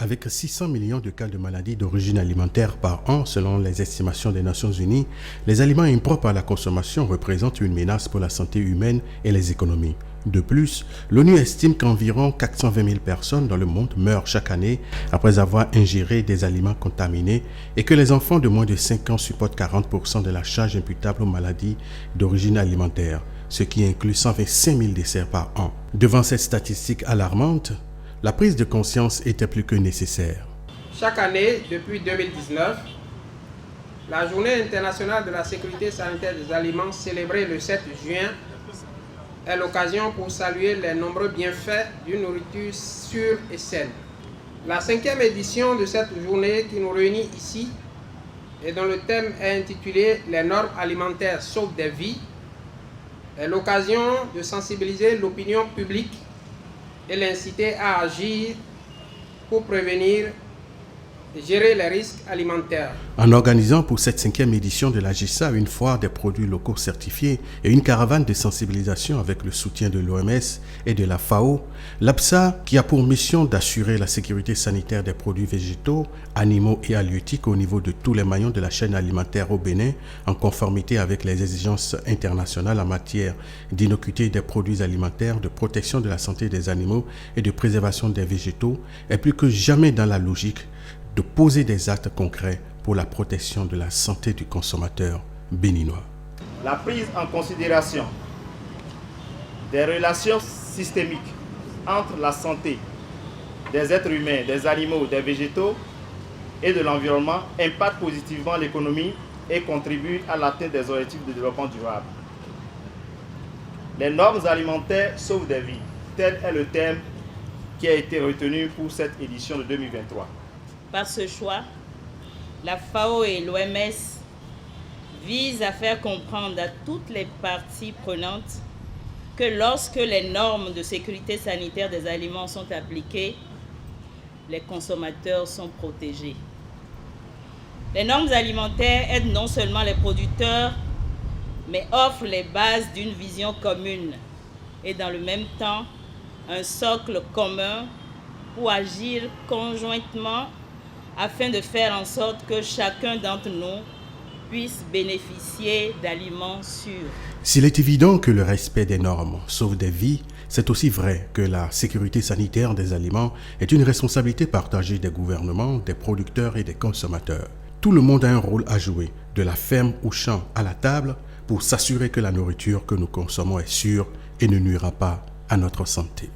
Avec 600 millions de cas de maladies d'origine alimentaire par an selon les estimations des Nations Unies, les aliments impropres à la consommation représentent une menace pour la santé humaine et les économies. De plus, l'ONU estime qu'environ 420 000 personnes dans le monde meurent chaque année après avoir ingéré des aliments contaminés et que les enfants de moins de 5 ans supportent 40% de la charge imputable aux maladies d'origine alimentaire, ce qui inclut 125 000 décès par an. Devant cette statistique alarmante, la prise de conscience était plus que nécessaire. Chaque année, depuis 2019, la Journée internationale de la sécurité sanitaire des aliments, célébrée le 7 juin, est l'occasion pour saluer les nombreux bienfaits d'une nourriture sûre et saine. La 5e édition de cette journée qui nous réunit ici et dont le thème est intitulé « Les normes alimentaires sauvent des vies » est l'occasion de sensibiliser l'opinion publique et l'inciter à agir pour prévenir et gérer les risques alimentaires. En organisant pour cette 5e édition de la GISA une foire des produits locaux certifiés et une caravane de sensibilisation avec le soutien de l'OMS et de la FAO, l'APSA, qui a pour mission d'assurer la sécurité sanitaire des produits végétaux, animaux et halieutiques au niveau de tous les maillons de la chaîne alimentaire au Bénin, en conformité avec les exigences internationales en matière d'innocuité des produits alimentaires, de protection de la santé des animaux et de préservation des végétaux, est plus que jamais dans la logique de poser des actes concrets pour la protection de la santé du consommateur béninois. La prise en considération des relations systémiques entre la santé des êtres humains, des animaux, des végétaux et de l'environnement impacte positivement l'économie et contribue à l'atteinte des objectifs de développement durable. Les normes alimentaires sauvent des vies, tel est le thème qui a été retenu pour cette édition de 2023. Par ce choix, la FAO et l'OMS visent à faire comprendre à toutes les parties prenantes que lorsque les normes de sécurité sanitaire des aliments sont appliquées, les consommateurs sont protégés. Les normes alimentaires aident non seulement les producteurs, mais offrent les bases d'une vision commune et dans le même temps un socle commun pour agir conjointement afin de faire en sorte que chacun d'entre nous puisse bénéficier d'aliments sûrs. S'il est évident que le respect des normes sauve des vies, c'est aussi vrai que la sécurité sanitaire des aliments est une responsabilité partagée des gouvernements, des producteurs et des consommateurs. Tout le monde a un rôle à jouer, de la ferme au champ à la table, pour s'assurer que la nourriture que nous consommons est sûre et ne nuira pas à notre santé.